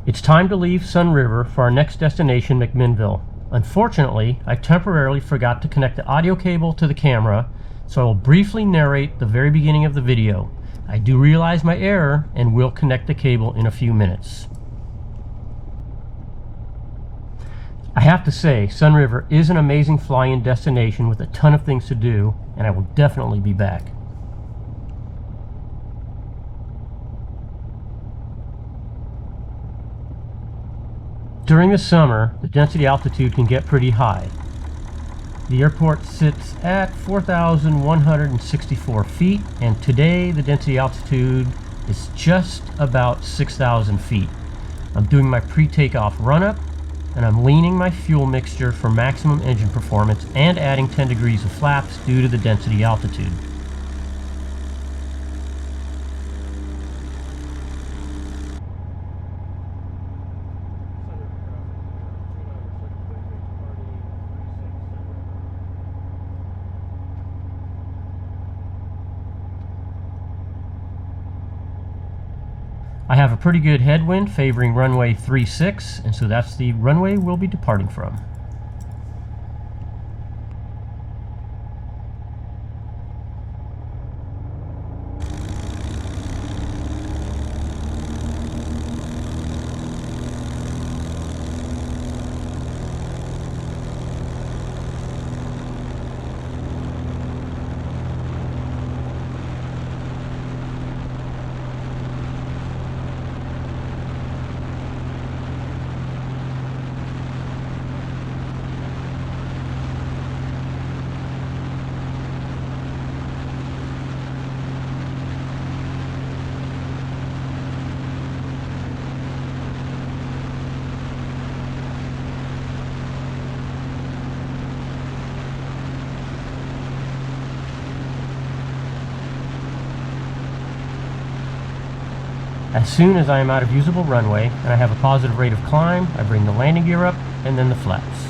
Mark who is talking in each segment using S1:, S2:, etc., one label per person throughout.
S1: It's time to leave Sun River for our next destination, McMinnville. Unfortunately, I temporarily forgot to connect the audio cable to the camera, so I will briefly narrate the very beginning of the video. I do realize my error and will connect the cable in a few minutes. I have to say, Sun River is an amazing fly-in destination with a ton of things to do, and I will definitely be back. During the summer, the density altitude can get pretty high. The airport sits at 4,164 feet, and today the density altitude is just about 6,000 feet. I'm doing my pre-takeoff run-up, and I'm leaning my fuel mixture for maximum engine performance and adding 10 degrees of flaps due to the density altitude. I have a pretty good headwind favoring runway 36, and so that's the runway we'll be departing from. As soon as I am out of usable runway and I have a positive rate of climb, I bring the landing gear up and then the flaps.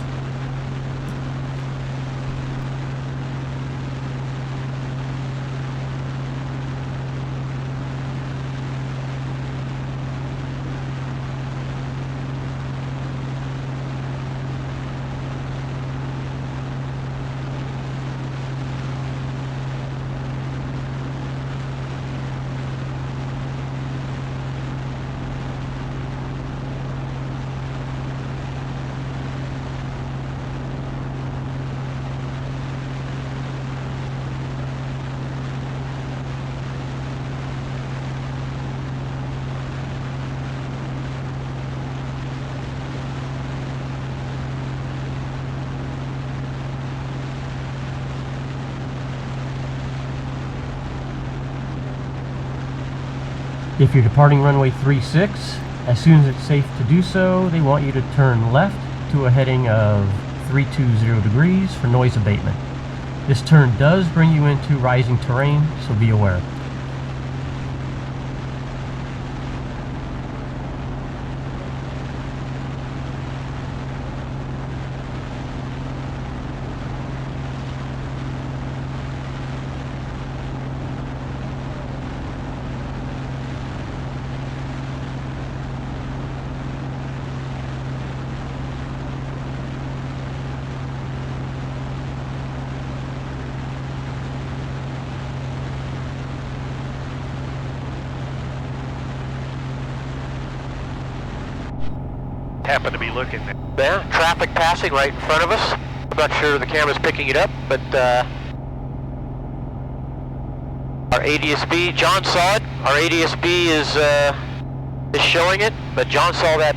S1: If you're departing runway 36, as soon as it's safe to do so, they want you to turn left to a heading of 320 degrees for noise abatement. This turn does bring you into rising terrain, so be aware.
S2: Happen to be looking there. Traffic passing right in front of us. I'm not sure the camera's picking it up, but our ADS-B, John saw it. Our ADS-B is showing it, but John saw that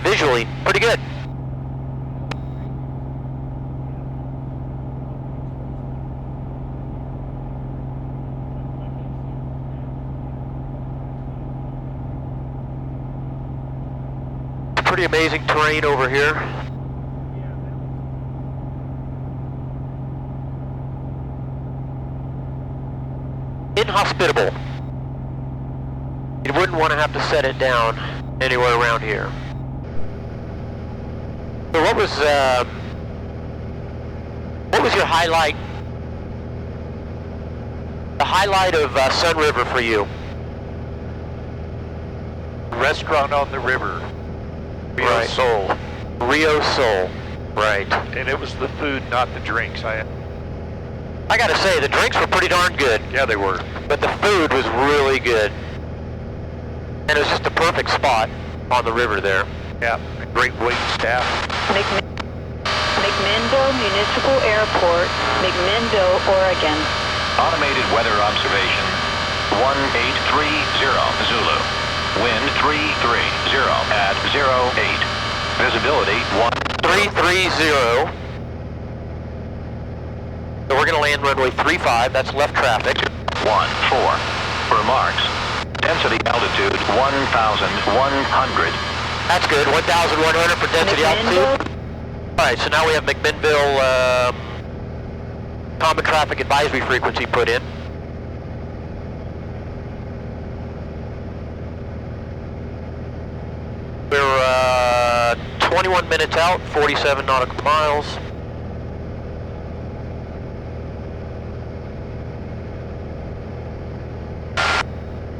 S2: visually. Pretty good. Pretty amazing terrain over here. Inhospitable. You wouldn't want to have to set it down anywhere around here. So what was your highlight? The highlight of Sun River for you?
S3: Restaurant on the river. Rio Sol.
S2: Rio Sol. Right.
S3: And it was the food, not the drinks.
S2: I gotta say, the drinks were pretty darn good.
S3: Yeah, they were.
S2: But the food was really good. And it was just a perfect spot on the river there.
S3: Yeah, great wait staff.
S4: McMinnville Municipal Airport, McMinnville, Oregon.
S5: Automated weather observation 1830 Zulu. Wind 330 at 08. Visibility
S2: 1330. So we're going to land runway 35. That's left traffic.
S5: 14. Remarks. Density altitude 1,100.
S2: That's good. 1,100 for density altitude. All right, so now we have McMinnville common traffic advisory frequency put in. We're 21 minutes out, 47 nautical miles.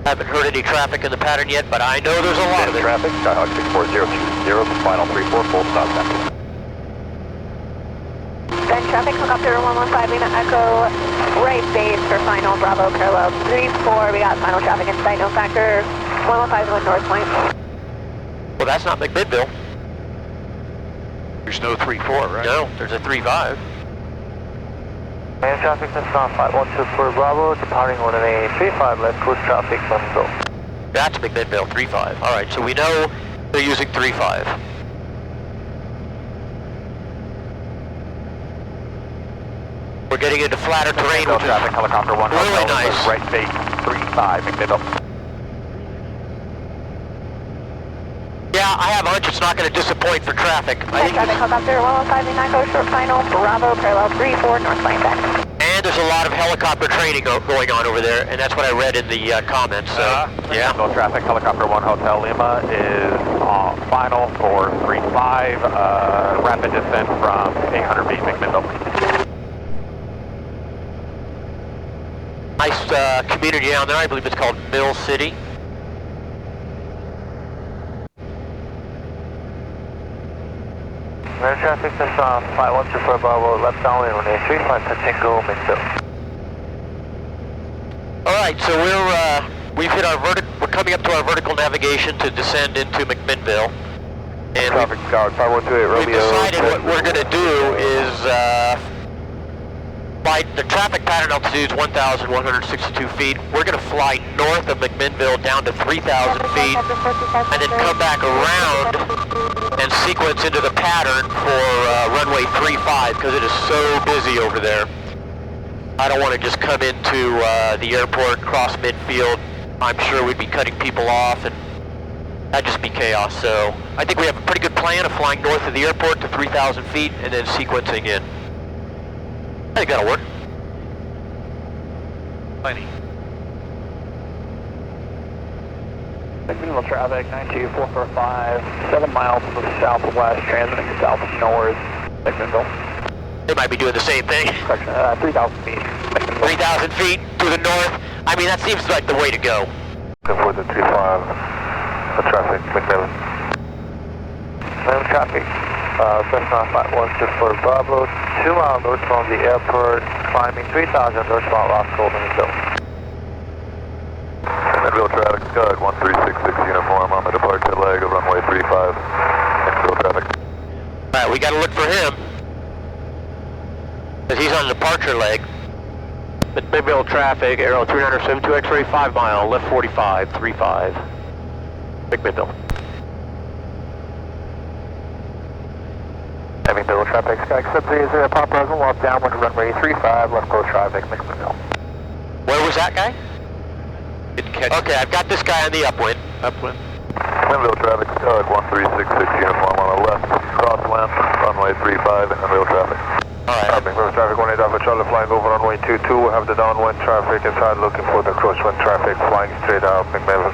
S2: Haven't heard any traffic in the pattern yet, but I know there's a lot of it.
S6: Traffic, Skyhawk 64020, final 34, full stop center.
S7: Then traffic, helicopter 115, Lima Echo, right base for final, Bravo, parallel 34, we got final traffic in sight, no factor, 115 North Point.
S2: Well, that's not McMinnville.
S3: There's no 3-4, right?
S2: No, there's a 3-5.
S6: Main traffic is on 5124 Bravo, departing on an A35, left cruise traffic, McMinnville.
S2: That's McMinnville, 3-5. All right, so we know they're using 3-5. We're getting into flatter terrain, which
S6: traffic, helicopter 1
S2: really nice.
S6: Right base, 35, McMinnville.
S2: Yeah, I have a hunch it's not going to disappoint for traffic. I think
S7: Traffic, helicopter 115, Lima Echo, short final, Bravo, parallel 34, North Point, back.
S2: and there's a lot of helicopter training going on over there, and that's what I read in the comments. So, yeah.
S6: No traffic, helicopter 1 Hotel Lima is final for 35, rapid descent from 800 feet, McMinnville.
S2: Nice community down there. I believe it's called Mill City.
S6: Air traffic is 5124 Bravo, left downwind on A35, Tango, McMinnville.
S2: All right, so we've hit our we're coming up to our vertical navigation to descend into McMinnville, and
S6: Traffic guard 5128 Romeo.
S2: we've decided what we're going to do is by the traffic pattern altitude is 1,162 feet. We're going to fly north of McMinnville down to 3,000 feet, and then come back around and sequence into the pattern for runway 35 because it is so busy over there. I don't want to just come into the airport, cross midfield. I'm sure we'd be cutting people off, and that'd just be chaos. So I think we have a pretty good plan of flying north of the airport to 3,000 feet and then sequencing in. I think that'll work.
S3: Plenty.
S6: McMinnville traffic 92445, 7 miles to the southwest, transiting south north, McMinnville.
S2: They might be doing the same thing.
S6: Correction, 3,000 feet, McMinnville.
S2: 3,000 feet to the north. I mean, that seems like the way to go.
S6: For the 35, traffic, McMinnville. McMinnville traffic, Cessna 5124 Bravo, 2 miles north from the airport, climbing 3,000 northbound Roscoe, McMinnville. McMinnville traffic, Sky 1366 uniform on the departure leg of runway 35, McMinnville traffic.
S2: All right, we got to look for him, because he's on the departure leg. McMinnville traffic, Aero 3972 X-ray 5 mile, left 45, 35, McMinnville.
S6: McMinnville traffic, Sky 730 Pop Present, walk downwind to runway 35, left close traffic, McMinnville.
S2: Where was that guy?
S3: Didn't catch
S2: Okay, I've got this guy on the upwind.
S3: upwind.
S6: McMinnville traffic, Sky 1366 uniform on the left, crosswind, runway 35, McMinnville traffic.
S2: All right.
S6: McMinnville traffic 18 Alpha Charlie flying over runway 22, we have the downwind traffic inside looking for the crosswind traffic flying straight out McMinnville.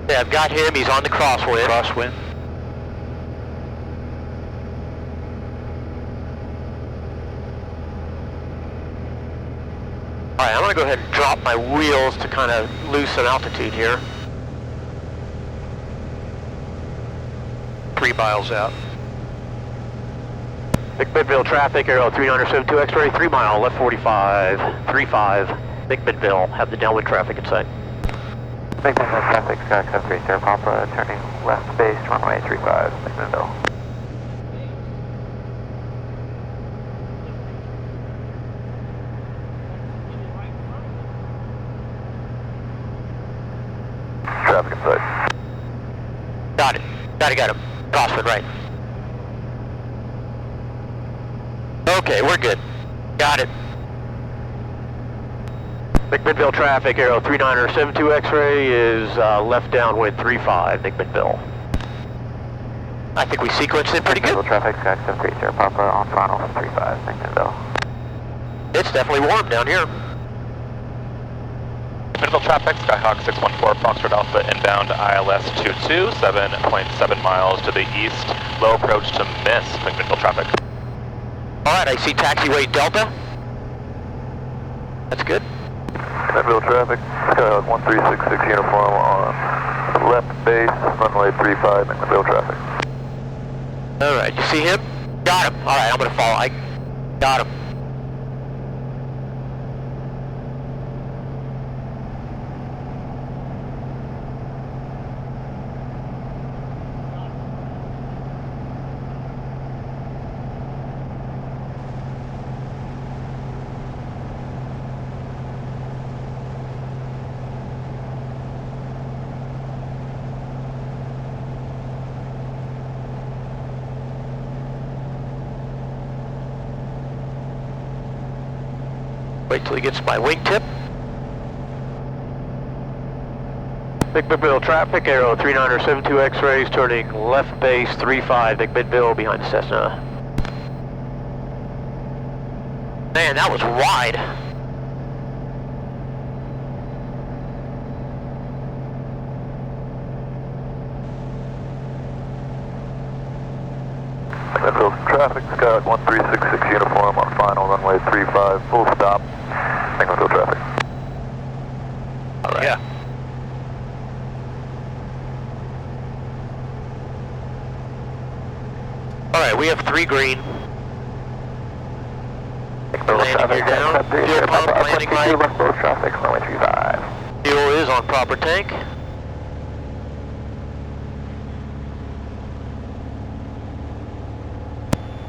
S2: Yeah, I've got him. He's on the crosswind.
S3: Crosswind.
S2: All right, I'm going to go ahead and drop my wheels to kind of lose some altitude here.
S3: 3 miles out.
S2: McMinnville traffic, Aero 3972 X-ray, 3 mile, left 45, 35, McMinnville, have the downwind traffic in sight.
S6: McMinnville traffic, Sky 73 Sierra Papa, turning left base, runway 35, McMinnville. Traffic in sight.
S2: Got it. Got him. Crosswind right. Okay, we're good. Got it. McMinnville traffic, Aero 3972 X-ray is left downwind 35, McMinnville. I think we sequenced it pretty good.
S6: McMinnville traffic, Sky 73 Sierra Papa, on final from 35, McMinnville.
S2: It's definitely warm down here.
S8: McMinnville traffic, Skyhawk 614 Foxtrot Alpha inbound ILS 22, 7.7 miles to the east. Low approach to miss McMinnville traffic.
S2: Alright, I see taxiway Delta. That's good.
S6: McMinnville traffic, Skyhawk 1366 uniform on left base, runway 35, McMinnville traffic.
S2: Alright, you see him? Got him. Alright, I'm gonna follow. I got him. Wait till he gets my wingtip. McMinnville traffic, Aero 3972 X-rays, turning left base 35, McMinnville behind the Cessna. Man, that was wide.
S6: McMinnville traffic, Skyhawk 1366 uniform on final, runway 35, full stop, McMinnville traffic.
S2: Alright.
S3: Yeah.
S2: Alright, we have 3 green.
S6: McMinnville
S2: Landing
S6: traffic,
S2: gear down.
S6: Sky 73
S2: Fuel
S6: Sierra
S2: pump,
S6: Papa,
S2: landing
S6: 22
S2: light.
S6: left base traffic, runway 35.
S2: Fuel is on proper tank.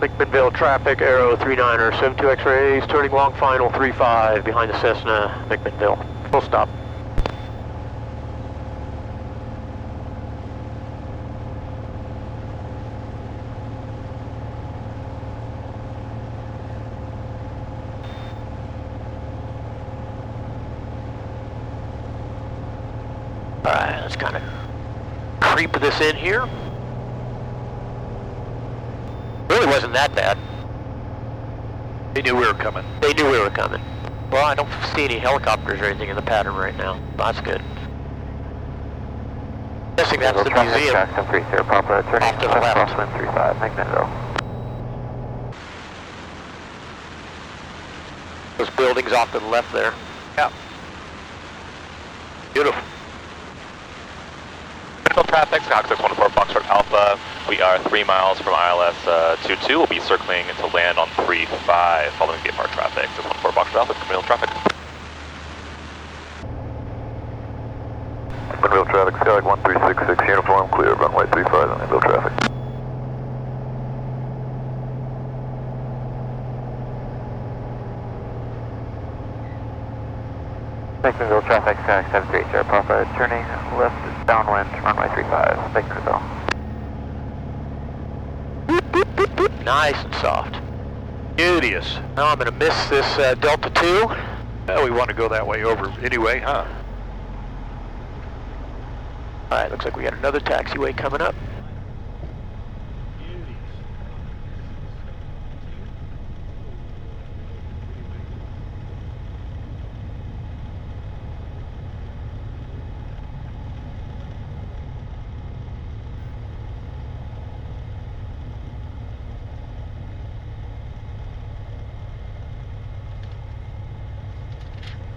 S2: McMinnville traffic, Aero 3972 X-rays, turning long final 35 behind the Cessna, McMinnville. Full stop. Alright, let's kind of creep this in here. Really wasn't that bad.
S3: They knew we were coming.
S2: They knew we were coming. Well, I don't see any helicopters or anything in the pattern right now. That's good. Guessing that's the museum.
S6: Sky 73 Sierra Papa, turning
S2: Off to the left.
S6: crosswind 35, McMinnville.
S2: Those buildings off to the left there.
S3: Yeah.
S2: Beautiful.
S8: McMinnville traffic, Skyhawk 614 Foxtrot Alpha. We are 3 miles from ILS 22. We'll be circling to land on 35 following gate park traffic. 614 Foxtrot Alpha, McMinnville traffic.
S6: McMinnville traffic, Skyhawk 1366 uniform, clear, runway 35, McMinnville traffic. McMinnville traffic, Skyhawk 73 Sierra Papa, turning left downwind, runway 35, McMinnville.
S2: Nice and soft.
S3: Hideous.
S2: Now I'm going to miss this Delta 2.
S3: Well, we want to go that way over anyway, huh?
S2: Alright, looks like we got another taxiway coming up.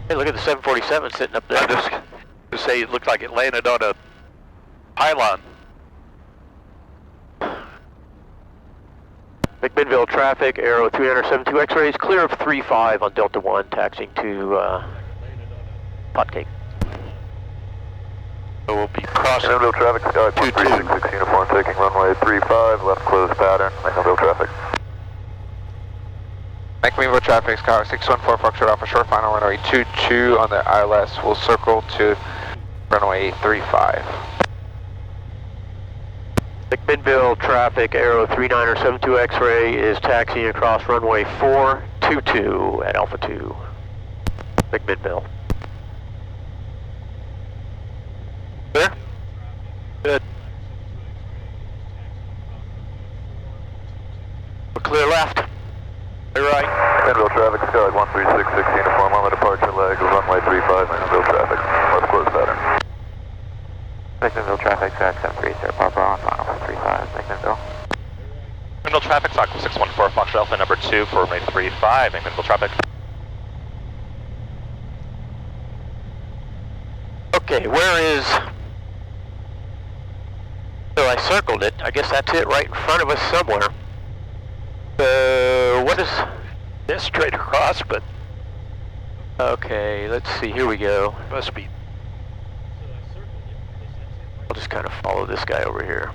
S2: Hey, look at the 747 sitting up there.
S3: I just to say it looked like it landed on a pylon.
S2: McMinnville traffic, Aero 372 X-rays, clear of 35 on Delta 1, taxiing to Potcake.
S3: So we'll be crossing.
S6: McMinnville traffic, Sky 136 uniform, taking runway 35, left closed pattern, McMinnville traffic.
S9: McMinnville traffic, Sky 614 Foxtrot Alpha, short final runway 22 on the ILS. We'll circle to runway 35.
S2: McMinnville traffic, Aero 3972 X-ray is taxiing across runway 422 at Alpha 2. McMinnville. Clear? Good. We're clear left. Clear right.
S6: McMinnville traffic, Sky 136 uniform on the departure leg, runway 35, McMinnville traffic, left closed pattern.
S9: McMinnville traffic, Sky 730 Papa on final 35, McMinnville.
S8: McMinnville traffic, Stock 614 Foxtrot Alpha number 2 for runway 35, McMinnville traffic.
S2: Okay, where is... So I circled it. I guess that's it right in front of us somewhere. What is...
S3: It's straight across, but
S2: Okay, let's see. Here we go.
S3: must be.
S2: I'll just kind of follow this guy over here.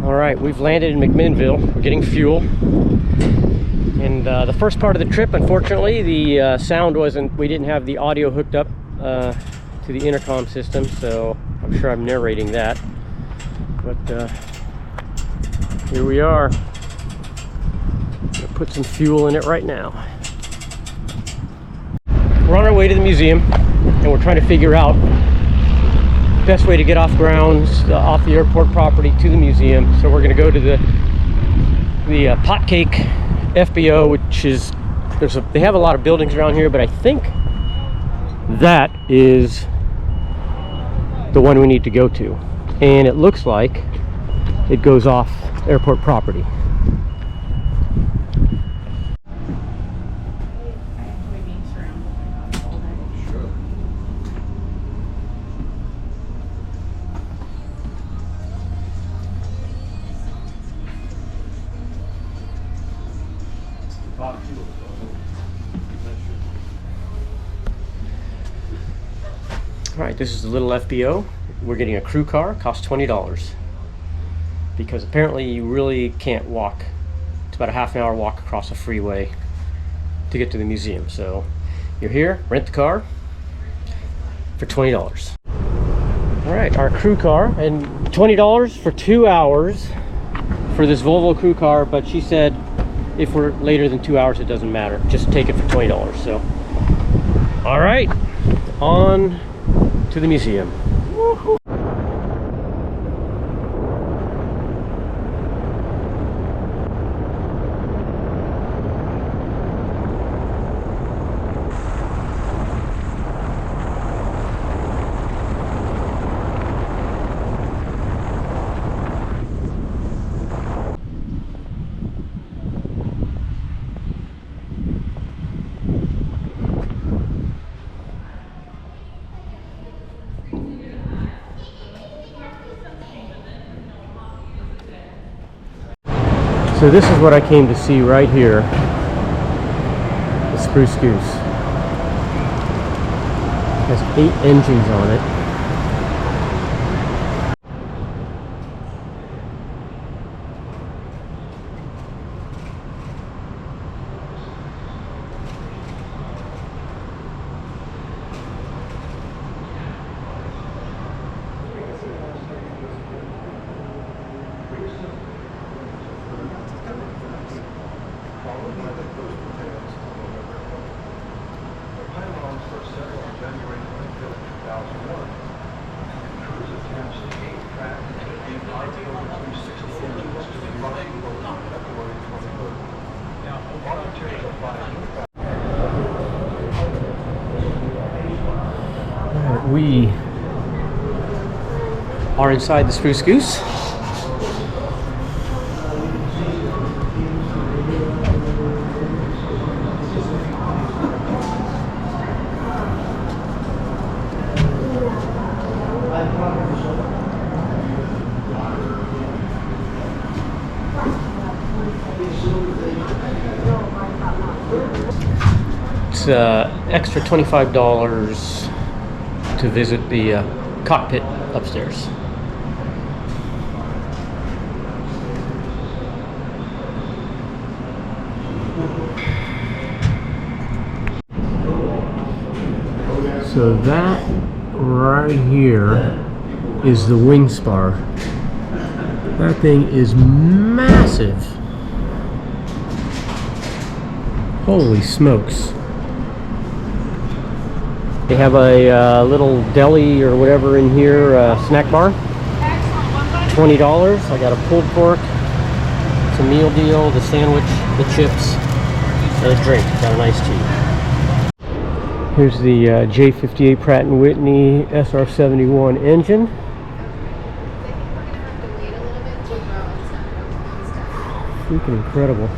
S1: All right, we've landed in McMinnville. We're getting fuel. And the first part of the trip, unfortunately, the sound wasn't, we didn't have the audio hooked up to the intercom system, so I'm sure I'm narrating that. But here we are. Gonna put some fuel in it right now. We're on our way to the museum, and we're trying to figure out best way to get off grounds, off the airport property to the museum. So we're going to go to the Potcake FBO, which is, they have a lot of buildings around here, but I think that is the one we need to go to. And it looks like it goes off airport property. Alright, this is the little FBO. We're getting a crew car, costs $20. Because apparently you really can't walk. It's about a half an hour walk across a freeway to get to the museum. So you're here, rent the car for $20. Alright, our crew car, and $20 for 2 hours for this Volvo crew car, but she said if we're later than 2 hours it doesn't matter. Just take it for $20. So alright, on to the museum. Woo-hoo. So this is what I came to see right here, the Spruce Goose. It has 8 engines on it. We are inside the Spruce Goose. It's extra $25 to visit the cockpit upstairs. So that right here is the wing spar. That thing is massive. Holy smokes. They have a little deli or whatever in here, snack bar. $20. I got a pulled pork. It's a meal deal, the sandwich, the chips, and a drink. Got an iced tea. Here's the J58 Pratt & Whitney SR-71 engine. Freaking incredible.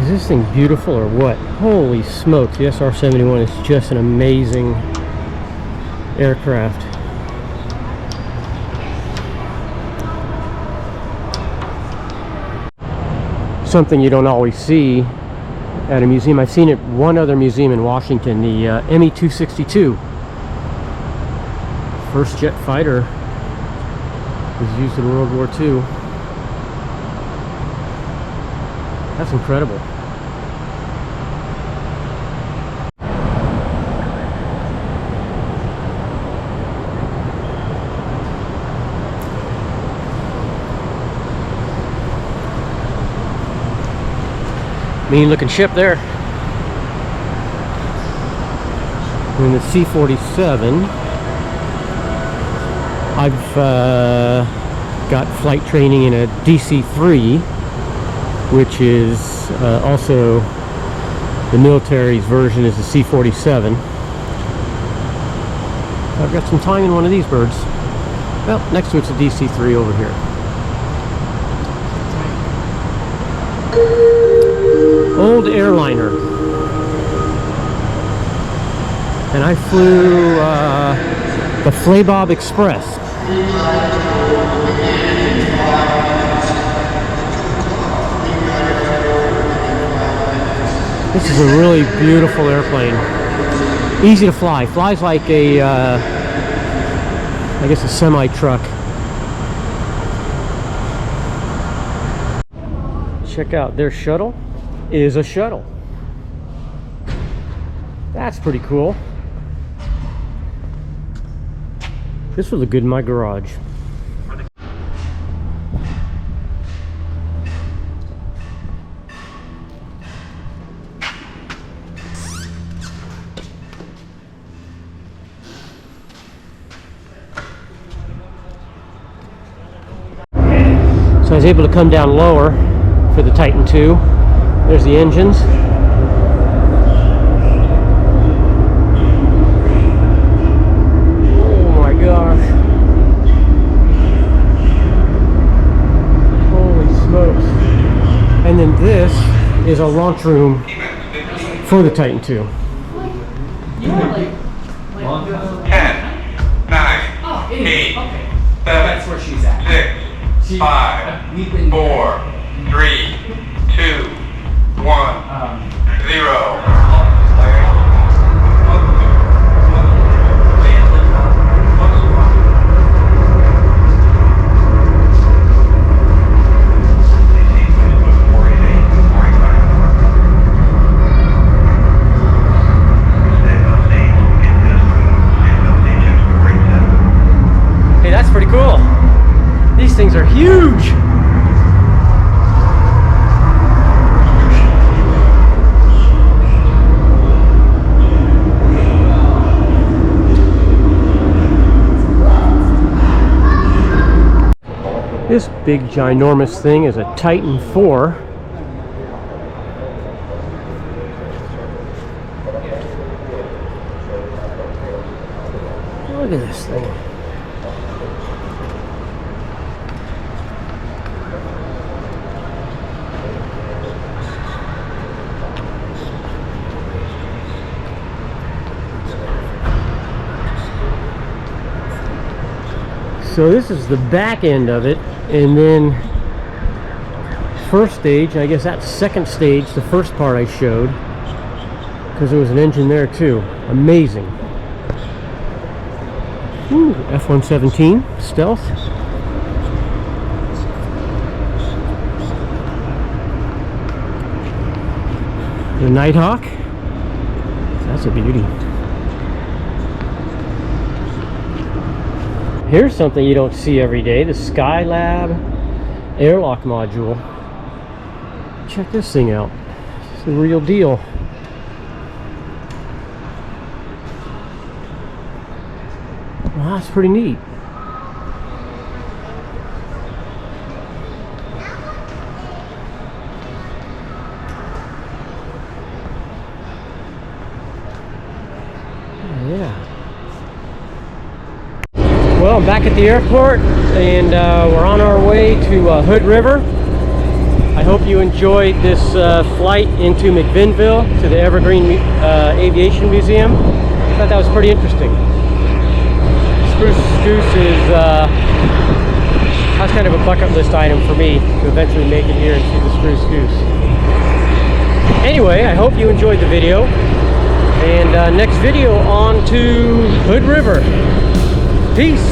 S1: Is this thing beautiful or what? Holy smokes, the SR-71 is just an amazing aircraft. Something you don't always see at a museum. I've seen it one other museum in Washington, the ME-262. First jet fighter was used in World War II. That's incredible. Mean looking ship there. In the C-47, I've got flight training in a DC-3, which is also the military's version is the C-47. I've got some time in one of these birds. Well, next to it's a DC-3 over here. Old airliner. And I flew the Flaybob Express. This is a really beautiful airplane. Easy to fly. Flies like a, I guess a semi-truck. Check out their shuttle. Is a shuttle. That's pretty cool. This would look good in my garage. So I was able to come down lower for the Titan II. There's the engines. Oh my gosh. Holy smokes. And then this is a launch room for the Titan II.
S10: 10, 9, 8, 7, 6, 5, 4, 3, 2, 1, 0.
S1: Hey, that's pretty cool. These things are huge. This big ginormous thing is a Titan 4. Look at this thing. So this is the back end of it, and then first stage, I guess that's second stage, the first part I showed, because there was an engine there too. Amazing. Ooh, F-117 Stealth. The Nighthawk. That's a beauty. Here's something you don't see every day, the Skylab airlock module. Check this thing out. It's the real deal. Well, that's pretty neat. Yeah. Well, I'm back at the airport, and we're on our way to Hood River. I hope you enjoyed this flight into McMinnville to the Evergreen Aviation Museum. I thought that was pretty interesting. Spruce Goose is that's kind of a bucket list item for me to eventually make it here and see the Spruce Goose. Anyway, I hope you enjoyed the video, and next video on to Hood River. Peace.